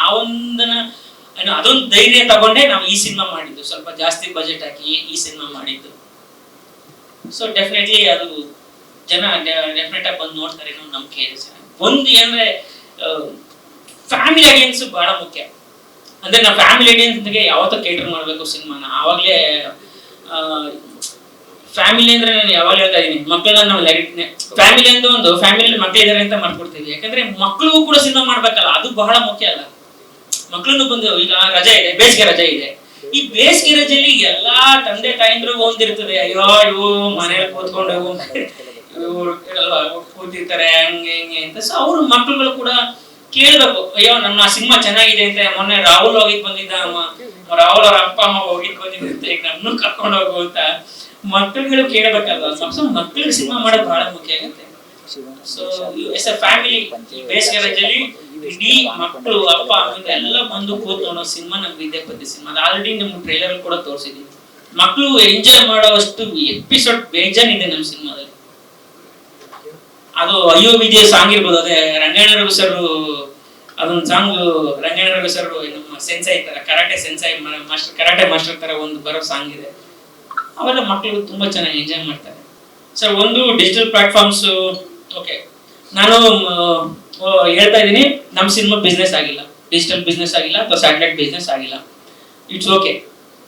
ಅದೊಂದು ಧೈರ್ಯ ತಗೊಂಡೆ ನಾವು ಈ ಸಿನಿಮಾ ಮಾಡಿದ್ದು, ಸ್ವಲ್ಪ ಜಾಸ್ತಿ ಬಜೆಟ್ ಹಾಕಿ ಈ ಸಿನಿಮಾ ಮಾಡಿದ್ದು. ಸೊ ಡೆಫಿನೆಟ್ಲಿ ಅದು ಜನ ಡೆಫಿನೆಟ್ ಆಗಿ ಬಂದು ನೋಡ್ತಾರೆ ಅನ್ನೋ ನಂಬಿಕೆ ಇದೆ ಸರ್. ಒಂದು ಏನಂದ್ರೆ ಫ್ಯಾಮಿಲಿ ಆಡಿಯನ್ಸ್ ಬಹಳ ಮುಖ್ಯ. ಅಂದ್ರೆ ನಾವು ಫ್ಯಾಮಿಲಿ ಆಡಿಯನ್ಸ್ಗೆ ಯಾವತ್ತೂ ಕೇಟರ್ ಮಾಡ್ಬೇಕು ಸಿನಿಮಾನ. ಆವಾಗಲೇ ಫ್ಯಾಮಿಲಿ ಅಂದ್ರೆ ನಾನು ಯಾವಾಗ ಹೇಳ್ತಾ ಇದೀನಿ, ಮಕ್ಕಳನ್ನ ನಾವು ಫ್ಯಾಮಿಲಿ ಅಂದ್ರೆ ಒಂದು ಫ್ಯಾಮಿಲಿ ಮಕ್ಳು ಇದಾರೆ ಅಂತ ಮಾಡ್ಕೊಡ್ತೀವಿ. ಯಾಕಂದ್ರೆ ಮಕ್ಳಿಗೂ ಕೂಡ ಸಿನಿಮಾ ಮಾಡ್ಬೇಕಲ್ಲ, ಅದು ಬಹಳ ಮುಖ್ಯ ಅಲ್ಲ. ಮಕ್ಳನ್ನು ಬಂದು ಈಗ ರಜೆ ಇದೆ, ಬೇಸಿಗೆ ರಜೆ ಇದೆ. ಈ ಬೇಸಿಗೆ ರಜೆಯಲ್ಲಿ ಎಲ್ಲಾ ತಂದೆ ತಾಯಿಂದ್ರು ಒಂದಿರ್ತದೆ, ಅಯ್ಯೋ ಇವು ಮನೇಲಿ ಕೂತ್ಕೊಂಡು ಕೂತಿರ್ತಾರೆ ಹಂಗೆ ಹಿಂಗೆ ಅಂತ. ಸೊ ಅವ್ರ ಮಕ್ಳುಗಳು ಕೂಡ ಕೇಳ್ಬೇಕು, ಅಯ್ಯೋ ನಮ್ಮ ಸಿನಿಮಾ ಚೆನ್ನಾಗಿದೆ ಅಂತ. ಮೊನ್ನೆ ರಾಹುಲ್ ಹೋಗಿದ್ ಬಂದಿದ್ದ, ರಾಹುಲ್ ಅವ್ರ ಅಪ್ಪ ಅಮ್ಮ ಹೋಗಿದ್ ಬಂದಿದ್ದಂತೆ, ಈಗ ನಮ್ಮನ್ನು ಕರ್ಕೊಂಡು ಹೋಗು ಅಂತ ಮಕ್ಳುಗಳು ಕೇಳಬೇಕಲ್ವಾ. ಸೊ ಮಕ್ಳಿಗೆ ಸಿನಿಮಾ ಮಾಡೋದು ಬಹಳ ಮುಖ್ಯ ಆಗುತ್ತೆ. ಸೊ ಎಸ್ ಅ ಫ್ಯಾಮಿಲಿ ಬೇಸಿಗೆ ರಜೆಯಲ್ಲಿ ಇಡೀ ಮಕ್ಕಳು ಅಪ್ಪ ಅಮ್ಮ ಎಲ್ಲ ಬಂದು ಕೂತ್ ನೋಡೋ ಸಿನಿಮಾ ನಮ್ಗೆ ಇದೇ ಪದ್ಧತಿ ಸಿನಿಮಾ. ಆಲ್ರೆಡಿ ನಮ್ಮ ಟ್ರೈಲರ್ ಕೂಡ ತೋರಿಸಿದೀವಿ. ಮಕ್ಕಳು ಎಂಜಾಯ್ ಮಾಡೋವಷ್ಟು ಎಪಿಸೋಡ್ ಬೇಜಾನ್ ಇದೆ ನಮ್ಮ ಸಿನಿಮಾದಲ್ಲಿ. ಅದು ಅಯ್ಯೋ ವಿಜಯ ಸಾಂಗ್ ಇರ್ಬೋದು, ಅದೇ ರಂಗಾಯಣ ರಘು ಸರ್ ಅದೊಂದು ಸಾಂಗ್, ರಂಗಾಯಣ ರಘು ಸರ್ ನಮ್ಮ ಸೆನ್ಸೈ ತರ ಕರಾಟೆ ಮಾಸ್ಟರ್ ತರ ಒಂದು ಬರೋ ಸಾಂಗ್ ಇದೆ. ಅವೆಲ್ಲ ಮಕ್ಕಳು ತುಂಬಾ ಚೆನ್ನಾಗಿ ಎಂಜಾಯ್ ಮಾಡ್ತಾರೆ ಸರ್. ಒಂದು ಡಿಜಿಟಲ್ ಪ್ಲಾಟ್ಫಾರ್ಮ್ಸ್ ಓಕೆ, ನಾನು ಹೇಳ್ತಾ ಇದ್ದೀನಿ, ನಮ್ಮ ಸಿನಿಮಾ ಬಿಸ್ನೆಸ್ ಆಗಿಲ್ಲ, ಡಿಜಿಟಲ್ ಬಿಸ್ನೆಸ್ ಆಗಿಲ್ಲ ಅಥವಾ ಸ್ಯಾಟಲೈಟ್ ಬಿಸ್ನೆಸ್ ಆಗಿಲ್ಲ. It's okay.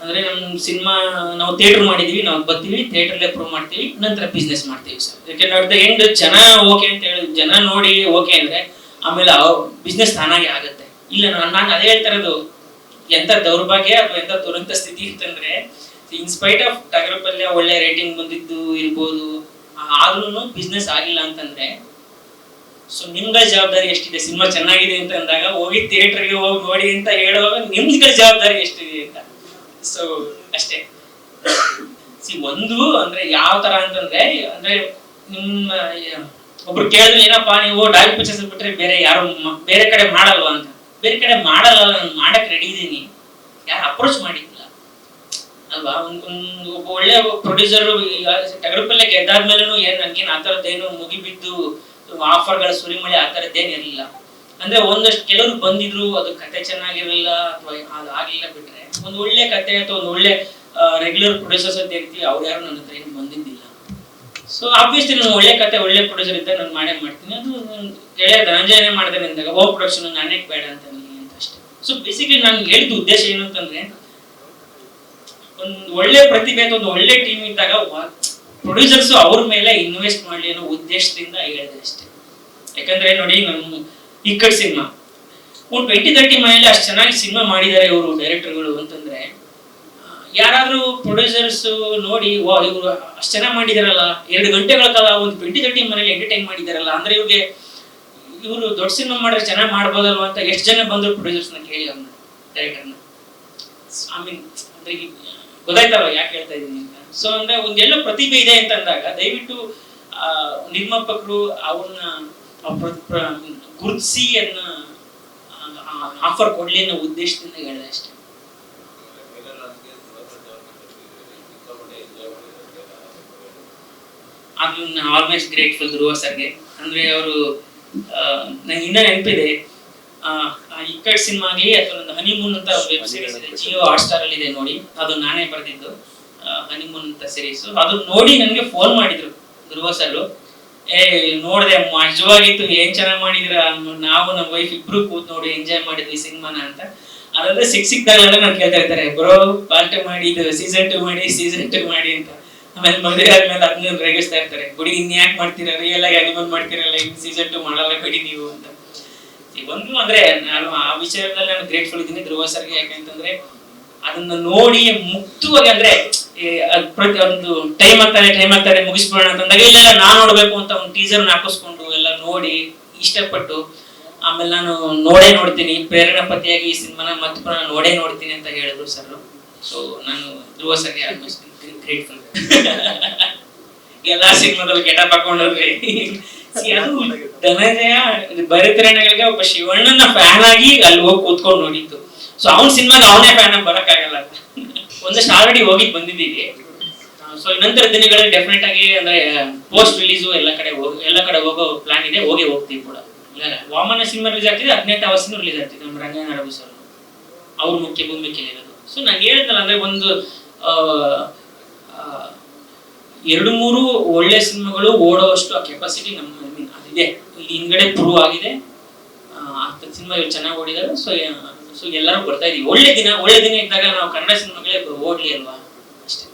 ಅಂದ್ರೆ ನಮ್ಮ ಸಿನಿಮಾ ನಾವು ಥಿಯೇಟರ್ ಮಾಡಿದೀವಿ, ನಾವು ಬರ್ತೀವಿ ಥಿಯೇಟರ್ಲೇ ಪ್ರೂವ್ ಮಾಡ್ತೀವಿ, ನಂತರ ಬಿಸ್ನೆಸ್ ಮಾಡ್ತೀವಿ ಸರ್. ಯಾಕೆಂದ್ರೆ ಅಟ್ ದ ಎಂಡ್ ಜನ ಓಕೆ ಅಂತ ಹೇಳಿ, ಜನ ನೋಡಿ ಓಕೆ ಅಂದ್ರೆ ಆಮೇಲೆ ಬಿಸ್ನೆಸ್ ತಾನಾಗೆ ಆಗುತ್ತೆ. ಇಲ್ಲ ನಾನು ಅದೇ ಹೇಳ್ತಾ ಇರೋದು, ಎಂತ ದೌರ್ಭಾಗ್ಯ ಅಥವಾ ಎಂತ ದುರಂತ ಸ್ಥಿತಿ ಇತ್ತಂದ್ರೆ, ಇನ್ಸ್ಪೈಟ್ ಆಫ್ ಟಗರುಪಲ್ಯ ಒಳ್ಳೆ ರೇಟಿಂಗ್ ಬಂದಿದ್ದು ಇರ್ಬೋದು, ಆದ್ರೂ ಬಿಸ್ನೆಸ್ ಆಗಿಲ್ಲ ಅಂತಂದ್ರೆ ಸೊ ನಿಮ್ಗಳ ಜವಾಬ್ದಾರಿ ಎಷ್ಟಿದೆ? ಸಿನಿಮಾ ಚೆನ್ನಾಗಿದೆ ಅಂತ ಅಂದಾಗ ಹೋಗಿ ಥಿಯೇಟರ್ಗೆ ಹೋಗಿ ನೋಡಿ ಅಂತ ಹೇಳುವಾಗ ನಿಮ್ಗಳ ಜವಾಬ್ದಾರಿ ಎಷ್ಟಿದೆ ಅಂತ. ಸೊ ಅಷ್ಟೇ. ಒಂದು ಅಂದ್ರೆ ಯಾವ ತರ ಅಂತಂದ್ರೆ, ಅಂದ್ರೆ ನಿಮ್ಮ ಒಬ್ರು ಕೇಳಿದ್ರೆ ಏನಪ್ಪಾ ನೀವು ಡಾಲ್ ಪಿಕ್ಚರ್ಸ್ ಬಿಟ್ರೆ ಬೇರೆ ಯಾರು ಬೇರೆ ಕಡೆ ಮಾಡಲ್ವಾ ಅಂತ. ಬೇರೆ ಕಡೆ ಮಾಡಲ್ಲ, ನಾನು ಮಾಡಕ್ ರೆಡಿ ಇದೀನಿ, ಯಾರು ಅಪ್ರೋಚ್ ಮಾಡಿದ್ದಿಲ್ಲ ಅಲ್ವಾ. ಒಬ್ಬ ಒಳ್ಳೆ ಪ್ರೊಡ್ಯೂಸರ್ ಟಗರುಪಲ್ಯ ಗೆದ್ದಾದ್ಮೇಲೂ ಏನ್ ನನ್ಗೇನ್ ಆ ಥರದ್ದೇನು ಮುಗಿಬಿದ್ದು ಆಫರ್ಗಳ ಸುರಿಮಳೆ ಆ ಥರದ್ದೇನು ಇರಲಿಲ್ಲ. ಅಂದ್ರೆ ಒಂದಷ್ಟು ಕೆಲವರು ಬಂದಿದ್ರು, ಅದು ಕತೆ ಚೆನ್ನಾಗಿರ್ಲಿಲ್ಲ ಅಥವಾ ಅದು ಆಗ್ಲಿಲ್ಲ ಬಿಟ್ರೆ, ಒಂದು ಒಳ್ಳೆ ಕತೆ ಅಥವಾ ಒಂದು ಒಳ್ಳೆ ರೆಗ್ಯುಲರ್ ಪ್ರೊಡ್ಯೂಸರ್ಸ್ ಅಂತ ಇರ್ತೀವಿ, ಅವ್ರು ಯಾರು ನನ್ನ ಹತ್ರ ಏನು ಬಂದಿದ್ದಿಲ್ಲ. ಸೊ ಆಬ್ವಿಯಸ್ಲಿ ನಾನು ಒಳ್ಳೆ ಕತೆ ಒಳ್ಳೆ ಪ್ರೊಡ್ಯೂಸರ್ ಇದ್ದಾಗ ನಾನು ಮಾಡೇ ಮಾಡ್ತೀನಿ. ಅದು ಗೆಳೆಯ ಧನಂಜಯನೇ ಮಾಡ್ತೇನೆ ಅಂದಾಗ ಹೋಮ್ ಪ್ರೊಡಕ್ಷನ್ ನಾನೇ ಬೇಡ ಅಂತ ಅಷ್ಟೇ. ಸೊ ಬೇಸಿಕಲಿ ನಾನು ಹೇಳಿದ ಉದ್ದೇಶ ಏನು ಅಂತಂದ್ರೆ, ಒಂದು ಒಳ್ಳೆ ಪ್ರತಿಭೆ ಅಥವಾ ಒಂದು ಒಳ್ಳೆ ಟೀಮ್ ಇದ್ದಾಗ ಪ್ರೊಡ್ಯೂಸರ್ಸ್ ಅವ್ರ ಮೇಲೆ ಇನ್ವೆಸ್ಟ್ ಮಾಡಲಿ ಅನ್ನೋ ಉದ್ದೇಶದಿಂದ ಹೇಳಿದೆ ಅಷ್ಟೇ. ಯಾಕಂದ್ರೆ ನೋಡಿ, ನಮ್ಮ ಇಕ್ಕಟ್ ಸಿನಿಮಾ ಒಂದು 20-30 ಮನೆಯಲ್ಲಿ ಅಷ್ಟು ಚೆನ್ನಾಗಿ ಸಿನಿಮಾ ಮಾಡಿದ್ದಾರೆ ಇವರು ಡೈರೆಕ್ಟರ್ಗಳು ಅಂತಂದ್ರೆ, ಯಾರಾದ್ರೂ ಪ್ರೊಡ್ಯೂಸರ್ಸ್ ನೋಡಿ ವಾ ಇವರು ಅಷ್ಟು ಚೆನ್ನಾಗಿ ಮಾಡಿದಾರಲ್ಲ, 2 ಗಂಟೆಗಳ ಕಾಲ ಒಂದು 20-30 ಮನೇಲಿ ಎಂಟರ್ಟೈನ್ ಮಾಡಿದಾರಲ್ಲ, ಅಂದ್ರೆ ಇವರು ದೊಡ್ಡ ಸಿನಿಮಾ ಮಾಡಿದ್ರೆ ಚೆನ್ನಾಗಿ ಮಾಡ್ಬೋದಲ್ವ ಅಂತ ಎಷ್ಟು ಜನ ಬಂದ್ರು ಪ್ರೊಡ್ಯೂಸರ್ಸ್ನ ಕೇಳಿ ಅವ್ರನ್ನ, ಡೈರೆಕ್ಟರ್ನ. ಐ ಮೀನ್ ಅಂದ್ರೆ ಗೊತ್ತಾಯ್ತಲ್ವ ಯಾಕೆ ಹೇಳ್ತಾ ಇದ್ದೀನಿ ಅಂತ. ಸೊ ಅಂದ್ರೆ ಒಂದೆಲ್ಲ ಪ್ರತಿಭೆ ಇದೆ ಅಂತ ಅಂದಾಗ ದಯವಿಟ್ಟು ನಿರ್ಮಾಪಕರು ಅವನ್ನ ಗುರುತಿಸಿ ಅದನ್ನ ಆಫರ್ ಕೊಡ್ಲಿ ಅನ್ನೋ ಉದ್ದೇಶದಿಂದ ಹೇಳಿದೆ ಅಷ್ಟೇ. ಅದನ್ನ ಆಲ್ಮೋಸ್ಟ್ ಗ್ರೇಟ್ಫುಲ್ ಧ್ರುವ ಸರ್ಗೆ. ಅಂದ್ರೆ ಅವರು ನಂಗೆ ಇನ್ನೂ ನೆನಪಿದೆ, ಇಕ್ಕಟ್ ಸಿನಿಮಾ ಆಗಲಿ ಅಥವಾ ಒಂದು ಹನಿಮೂನ್ ಅಂತ ವೆಬ್ ಸೀರೀಸ್ ಇದೆ, ಜಿಯೋ ಹಾಟ್ಸ್ಟಾರ್ ಅಲ್ಲಿ ಇದೆ ನೋಡಿ, ಅದು ನಾನೇ ಬರೆದಿದ್ದು ಹನಿಮೂನ್ ಅಂತ ಸೀರೀಸ್. ಅದು ನೋಡಿ ನನಗೆ ಫೋನ್ ಮಾಡಿದ್ರು ಧ್ರುವ ಸರ್, ನೋಡಿದೆ ಮಜವಾಗಿತ್ತು, ಏನ್ ಚೆನ್ನಾಗಿ ಮಾಡಿದ್ರ, ನಾವು ನಮ್ಮ ವೈಫ್ ಇಬ್ರು ಕೂತ್ ನೋಡಿ ಎಂಜಾಯ್ ಮಾಡಿದ್ವಿ ಸಿನಿಮಾನ ಅಂತ. ಅದಂದ್ರೆ ಸಿಕ್ದಾಗಲೆಲ್ಲ ನಾನು ಕೇಳ್ತಾ ಇರ್ತಾರೆ, ಬ್ರೋ ಪಾರ್ಟ್ ಮಾಡಿ, ಇದು ಸೀಸನ್ 2 ಮಾಡಿ ಅಂತ. ಆಮೇಲೆ ಮದುವೆ ಆದ್ಮೇಲೆ ಅದನ್ನ ರೇಗಿಸ್ತಾ ಇರ್ತಾರೆ, ಹುಡುಗಿ ಇನ್ ಯಾಕೆ ಮಾಡ್ತೀರಾ, ರಿಯಲ್ ಆಗಿ ಅನಿಮಲ್ ಮಾಡ್ತೀರಲ್ಲ, ಇನ್ ಸೀಸನ್ 2 ಮಾಡಲ್ಲ ಬಿಡಿ ನೀವು ಅಂತ. ಒಂದು ಅಂದ್ರೆ ನಾನು ಆ ವಿಷಯದಲ್ಲಿ ನಾನು ಗ್ರೇಟ್ಫುಲ್ ಇದ್ದೀನಿ ಧ್ರುವ ಸರ್ಗೆ. ಯಾಕಂತಂದ್ರೆ ಅದನ್ನ ನೋಡಿ ಮುಕ್ತವಾಗಿ, ಅಂದ್ರೆ ಪ್ರತಿ ಒಂದು ಟೈಮ್ ಆಗ್ತಾರೆ ಮುಗಿಸ್ಬಿಡೋಣ ಅಂತಂದಾಗ ಇಲ್ಲೆಲ್ಲ ನಾನ್ ನೋಡ್ಬೇಕು ಅಂತ ಒಂದು ಟೀಸರ್ ಹಾಕಿಸ್ಕೊಂಡು ಎಲ್ಲ ನೋಡಿ ಇಷ್ಟಪಟ್ಟು, ಆಮೇಲೆ ನಾನು ನೋಡ್ತೀನಿ, ಪ್ರೇರಣಾ ಪತಿಯಾಗಿ ಈ ಸಿನಿಮಾನ ಮತ್ತೆ ಪುನಃ ನೋಡ್ತೀನಿ ಅಂತ ಹೇಳಿದ್ರು ಸರ್. ಸೊ ನಾನು ಧ್ರುವ ಸರ್ಗೆ ಆಲ್ಮೋಸ್ಟ್ ಗ್ರೇಟ್ಫುಲ್. ಎಲ್ಲಾ ಸಿನಿಮಾದಲ್ಲಿ ಗೆಟಪ್ ಹಾಕೊಂಡ್ರಿ. ಅದು ಧನಂಜಯ ಭರತರಣಗಳಿಗೆ ಒಬ್ಬ ಶಿವಣ್ಣನ ಫ್ಯಾನ್ ಆಗಿ ಅಲ್ಲಿ ಹೋಗಿ ಕೂತ್ಕೊಂಡು ನೋಡಿದ್ದು. ಸೊ ಅವ್ನ ಸಿನಿಮಾಗ ಅವನೇ ಫ್ಯಾನ್ ಆಗಿ ಬರಕ್ಕಾಗಲ್ಲ. ಒಂದಷ್ಟು ಆಲ್ರೆಡಿ ಹೋಗಿ ಬಂದಿದ್ದೀವಿ. ಸೊ ನಂತರ ದಿನಗಳಲ್ಲಿ ಡೆಫಿನೆಟ್ ಆಗಿ ಅಂದ್ರೆ ಪೋಸ್ಟ್ ರಿಲೀಸು ಎಲ್ಲ ಕಡೆ ಹೋಗೋ ಪ್ಲಾನ್ ಇದೆ, ಹೋಗ್ತೀವಿ ಕೂಡ. ವಾಮನ ಸಿನಿಮಾ ರಿಲೀಸ್ ಆಗ್ತಿದೆ, 18 ಅವರ್ಸ್ ರಿಲೀಸ್ ಆಗ್ತಿದೆ ನಮ್ಮ ರಂಗನಾಥ ರಘು ಸರ್, ಅವ್ರು ಮುಖ್ಯ ಭೂಮಿಕೆಯಲ್ಲಿ ಇರೋದು. ಸೊ ನಾನು ಹೇಳಿದ್ನಲ್ಲ, ಅಂದ್ರೆ ಒಂದು 2-3 ಒಳ್ಳೆ ಸಿನಿಮಾಗಳು ಓಡೋವಷ್ಟು ಆ ಕೆಪಾಸಿಟಿ ನಮ್ಮ ಅದಿದೆ. ಇಲ್ಲಿ ಹಿಂದ್ಗಡೆ ಪ್ರೂವ್ ಆಗಿದೆ. ಸಿನಿಮಾ ಇವ್ರು ಚೆನ್ನಾಗಿ ಓಡಿದ್ದಾರೆ. ಸೊ ಎಲ್ಲರೂ ಬರ್ತಾ ಇದೀವಿ. ಒಳ್ಳೆ ದಿನ ಇದ್ದಾಗ ನಾವು ಕನ್ನಡ ಸಿನಿಮಾಗಳೇ ಓಡ್ಲಿ ಅಲ್ವಾ ಅಷ್ಟೇ.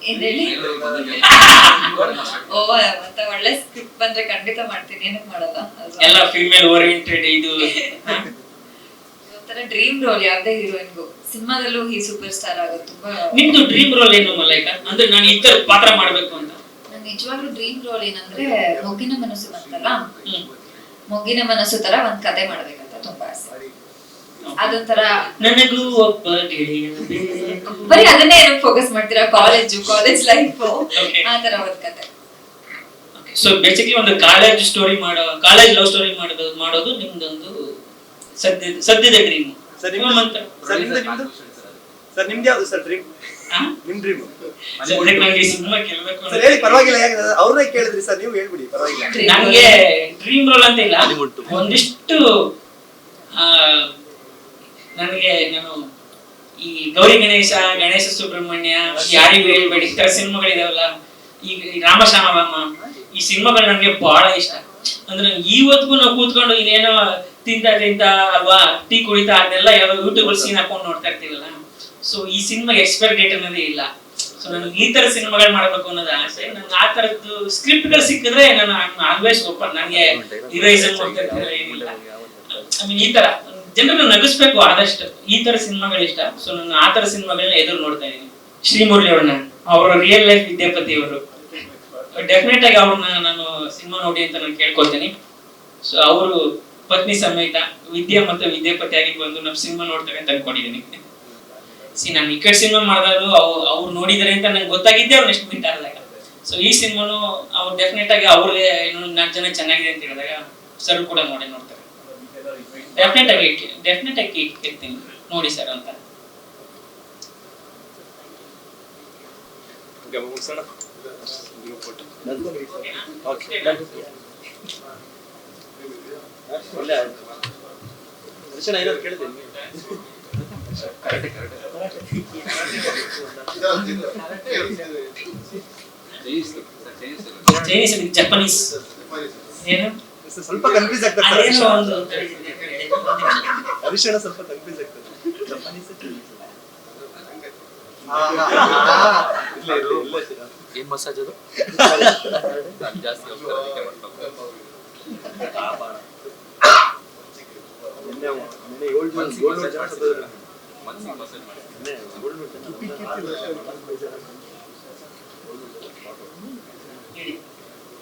ಮತ್ತೆ ಒಳ್ಳೆ ಸ್ಕ್ರಿಪ್ಟ್ ಬಂದ್ರೆ ಖಂಡಿತ ಮಾಡ್ತೀನಿ, ಏನಕ್ಕೆ ಮಾಡಲ್ಲ. ಎಲ್ಲ ಫೀಮೇಲ್ ಓರಿಯೆಂಟೆಡ್ ಇದು ಒಂಥರ ಡ್ರೀಮ್ ರೋಲ್ ಯಾವ್ದೇ ಹೀರೋಯಿನ್ಗೂ. ಸಿನಿಮಾದಲ್ಲೂ ಈ ಸೂಪರ್ ಸ್ಟಾರ್ ಆಗೋದು ತುಂಬಾ. ನಿಮ್ದು ಡ್ರೀಮ್ ರೋಲ್ ಏನು ಮಲೈಕ? ಅಂದ್ರೆ ನಾನು ಈ ತರ ಪಾತ್ರ ಮಾಡ್ಬೇಕು ಅಂತ. ನನ್ ನಿಜವಾಗ್ಲೂ ಡ್ರೀಮ್ ರೋಲ್ ಏನಂದ್ರೆ ಮೊಗ್ಗಿನ ಮನಸ್ಸು ಬಂತಲ್ಲ, ಮೊಗ್ಗಿನ ಮನಸ್ಸು ತರ ಒಂದ್ ಕತೆ ಮಾಡ್ಬೇಕಂತ ತುಂಬಾ ಆಸೆ. ಅದೊಂಥರ ನನಗೂ ಒಬ್ಬ ಬರೀ ಅದನ್ನೇ ಏನಕ್ಕೆ ಫೋಕಸ್ ಮಾಡ್ತೀರಾ? ಕಾಲೇಜ್ ಲೈಫ್ ಆ ತರ ಒಂದ್ ಕತೆ. ಸೊ ಬೇಸಿಕಲಿ ಒಂದು ಕಾಲೇಜ್ ಲವ್ ಸ್ಟೋರಿ ಮಾಡೋದು ನಿಮ್ದೊಂದು ಸದ್ಯದ ಡ್ರೀಮ್. ಸರ್ ನಿಮ್ದು ಯಾವ್ದು ಸರ್ ಡ್ರೀಮ್? ನಿಮ್ ಡ್ರೀಮ್ ನಂಗೆ ಸಿನಿಮಾ ಕೇಳಬೇಕು ಸರ್ ಹೇಳಿ, ಪರವಾಗಿಲ್ಲ. ಅವ್ರನ್ನೇ ಕೇಳಿದ್ರಿ ಸರ್, ನೀವು ಹೇಳ್ಬಿಡಿ, ಪರವಾಗಿಲ್ಲ. ನಂಗೆ ಡ್ರೀಮ್ ರೋಲ್ ಅಂತ ಇಲ್ಲ, ಒಂದಿಷ್ಟು ನಾನು ಈ ಗೌರಿ ಗಣೇಶ ಸುಬ್ರಹ್ಮಣ್ಯ, ಯಾರಿಗೂ ಹೇಳ್ಬೇಡಿ, ಈ ತರ ಸಿನಿಮಾಗಳಿದಾವಲ್ಲ, ಈಗ ರಾಮಶ್ಯಾಮ, ಈ ಸಿನಿಮಾಗಳು ನನಗೆ ಬಹಳ ಇಷ್ಟ. ಅಂದ್ರೆ ಇವತ್ತಿಗೂ ನಾವು ಕೂತ್ಕೊಂಡು ಇನ್ನೇನೋ ತಿಂತ ಅಲ್ವಾ, ಟೀ ಕುಡಿತಾ ಅದನ್ನೆಲ್ಲ ಯಾವ ಯೂಟ್ಯೂಬ್ ಅಲ್ಲಿ ಸೀನ್ ಹಾಕೊಂಡು ನೋಡ್ತಾ ಇರ್ತೀವಲ್ಲ. ಸೊ ಈ ಸಿನಿಮಾಗೆ ಎಕ್ಸ್ಪೈರ್ ಡೇಟ್ ಅನ್ನೋದೇ ಇಲ್ಲ. ಸೊ ನನಗೆ ಈ ತರ ಸಿನಿಮಾಗಳು ಮಾಡ್ಬೇಕು ಅನ್ನೋದು ಆಸೆ. ನನ್ಗೆ ಆ ತರದ್ದು ಸ್ಕ್ರಿಪ್ಟ್ ಗಳು ಸಿಕ್ಕಿದ್ರೆ ನಾನು ಆಲ್ವೇಸ್ ಓಪನ್. ನನಗೆ ಹೀರೋಯಿಸಮ್ ಏನಿಲ್ಲ, ಐ ಮೀನ್ ಈ ತರ ಜನರನ್ನು ನಗಿಸ್ಬೇಕು ಆದಷ್ಟು. ಈ ತರ ಸಿನಿಮಾಗಳು ಇಷ್ಟ. ಸೊ ನಾನು ಆ ತರ ಸಿನಿಮಾಗಳನ್ನ ಎದುರು ನೋಡ್ತಾ ಇದ್ದೀನಿ. ಶ್ರೀಮುರಳಿ ಅವ್ರನ್ನ, ಅವರ ರಿಯಲ್ ಲೈಫ್ ವಿದ್ಯಾಪತಿ ಅವರು, ಡೆಫಿನೆಟ್ ಆಗಿ ಅವ್ರನ್ನ ನಾನು ಸಿನಿಮಾ ನೋಡಿ ಅಂತ ನಾನು ಕೇಳ್ಕೊಳ್ತೀನಿ. ಸೊ ಅವರು ಪತ್ನಿ ಸಮೇತ ವಿದ್ಯಾಪತಿ ಆಗಿ ಬಂದು ನಮ್ಮ ಸಿನಿಮಾ ನೋಡ್ತಾರೆ ಅಂತ ಅನ್ಕೊಂಡಿದ್ದೀನಿ. ನಾನು ಈ ಕಡೆ ಸಿನಿಮಾ ಮಾಡಿದ್ರು ಅವ್ರು ನೋಡಿದಾರೆ ಅಂತ ನಂಗೆ ಗೊತ್ತಾಗಿದ್ದೆ ಅವ್ರು ನೆಕ್ಸ್ಟ್ ಮಿನಿಟ್ ಆದಾಗ. ಸೊ ಈ ಸಿನಿಮಾನು ಅವ್ರು ಡೆಫಿನೆಟ್ ಆಗಿ ಅವ್ರಿಗೆ 4 ಜನ ಚೆನ್ನಾಗಿದೆ ಅಂತ ಹೇಳಿದಾಗ ಸರ್ ಕೂಡ ನೋಡ್ತಾರೆ. ಡೆಫಿನೆಟ್ ಆಗಿ ಕೇಳ್ತೀನಿ ನೋಡಿ ಸರ್ ಅಂತ. ಏನಾದ್ರು ಕೇಳಿದ್ದೀನಿ ಚೈನೀಸ್ ಜಪಾನೀಸ್ ಏನು ಸ್ವಲ್ಪ ಕನ್ಫ್ಯೂಸ್ ಆಗ್ತದೆ. ಹರೀಶಣ್ಣ ಸ್ವಲ್ಪ ಕನ್ಫ್ಯೂಸ್ ಆಗ್ತದೆ. ಜಪಾನೀಸ್ ಏನ್ ಮಸಾಜ್ ಅದು ಜಾಸ್ತಿ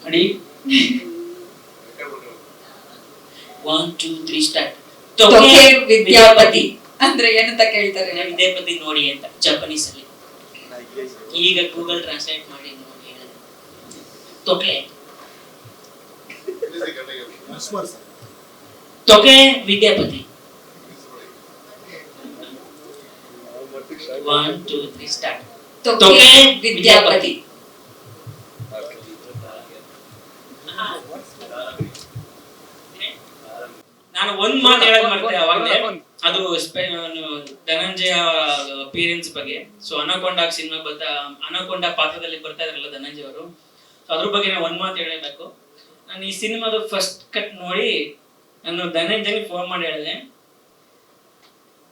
ಅಡಿ 1 2 3 ಸ್ಟಾರ್ಟ್. ತೊಕೆ ವಿದ್ಯಾಪತಿ ಅಂದ್ರೆ ಏನಂತ ಕೇಳ್ತಾರೆ? ವಿದ್ಯಾಪತಿ ನೋಡಿ ಅಂತ ಜಪಾನೀಸ್ ಅಲ್ಲಿ. ಈಗ ಗೂಗಲ್ ಟ್ರಾನ್ಸ್ಲೇಟ್ ಮಾಡಿ ನೋಡಿ ಹೇಳಿದೆ. ತೊಕೆ ವಿದ್ಯಾಪತಿ. 1 2 3 ಸ್ಟಾರ್ಟ್. ತೊಕೆ ವಿದ್ಯಾಪತಿ. ನಾನು ಒಂದ್ ಮಾತು ಹೇಳಕ್ ಮಾಡ್ತೆ ಅವಾಗಲೇ, ಅದು ಧನಂಜಯ ಅಪಿಯರೆನ್ಸ್ ಬಗ್ಗೆ. ಸೊ ಅನಕೊಂಡ ಸಿನಿಮಾ ಅನಕೊಂಡ ಪಾತ್ರದಲ್ಲಿ ಬರ್ತಾ ಇದ್ರಲ್ಲ ಧನಂಜಯ ಅವರು, ಅದ್ರ ಬಗ್ಗೆ ನಾನು ಒಂದ್ ಮಾತು ಹೇಳಬೇಕು. ನಾನು ಈ ಸಿನಿಮಾದ ಫಸ್ಟ್ ಕಟ್ ನೋಡಿ ನಾನು ಧನಂಜಯನಿಗೆ ಫೋನ್ ಮಾಡಿ ಹೇಳಿದೆ,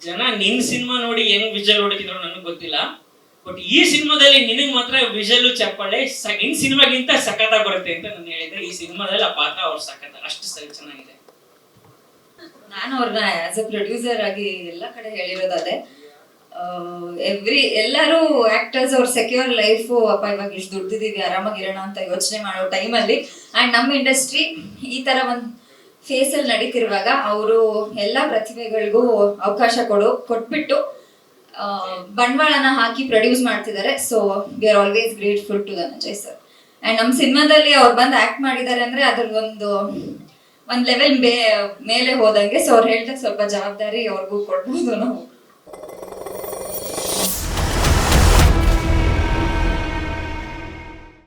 ಜನ ನಿನ್ ಸಿನಿಮಾ ನೋಡಿ ಹೆಂಗ್ ವಿಜುವಲ್ ಹೊಡಿತಿದ್ರು ನನಗೆ ಗೊತ್ತಿಲ್ಲ, ಬಟ್ ಈ ಸಿನಿಮಾದಲ್ಲಿ ನಿನಗ್ ಮಾತ್ರ ವಿಷಲ್ ಚಪ್ಪಾಳೆ ಇನ್ ಸಿನಿಮಾಗಿಂತ ಸಖತ್ತಾಗಿ ಬರುತ್ತೆ ಅಂತ ನಾನು ಹೇಳಿದ್ರೆ, ಈ ಸಿನಿಮಾದಲ್ಲಿ ಆ ಪಾತ್ರ ಅವ್ರು ಸಖತ್ ಅಷ್ಟು ಚೆನ್ನಾಗಿದೆ. ನಾನು ಅವ್ರನ್ನ ಆಸ್ ಅ ಪ್ರೊಡ್ಯೂಸರ್ ಆಗಿ ಎಲ್ಲ ಕಡೆ ಹೇಳಿರೋದು ಅದೇ. ಎಲ್ಲರೂ ಆಕ್ಟರ್ಸ್ ಅವ್ರ ಸೆಕ್ಯೂರ್ ಲೈಫು, ಅಪ್ಪ ಇವಾಗ ಇಷ್ಟು ದುಡ್ದಿದೀವಿ ಆರಾಮಾಗಿರೋಣ ಅಂತ ಯೋಚನೆ ಮಾಡೋ ಟೈಮಲ್ಲಿ ಅಂಡ್ ನಮ್ಮ ಇಂಡಸ್ಟ್ರಿ ಈ ತರ ಒಂದು ಫೇಸಲ್ಲಿ ನಡೀತಿರುವಾಗ ಅವರು ಎಲ್ಲ ಪ್ರತಿಭೆಗಳಿಗೂ ಅವಕಾಶ ಕೊಟ್ಬಿಟ್ಟು ಬಂಡವಾಳನ ಹಾಕಿ ಪ್ರೊಡ್ಯೂಸ್ ಮಾಡ್ತಿದ್ದಾರೆ. So we are always grateful to Dhananjay sir. And ನಮ್ಮ ಸಿನಿಮಾದಲ್ಲಿ ಅವ್ರು ಬಂದು ಆಕ್ಟ್ ಮಾಡಿದ್ದಾರೆ ಅಂದ್ರೆ ಅದ್ರ ಒಂದ್ ಲೆವೆಲ್ ಮೇಲೆ ಹೋದಂಗೆ. ಸೊ ಅವ್ರು ಹೇಳ್ದಾಗ ಸ್ವಲ್ಪ ಜವಾಬ್ದಾರಿ ಅವ್ರಿಗೂ ಕೊಡ್ಬೋದು ನಾವು.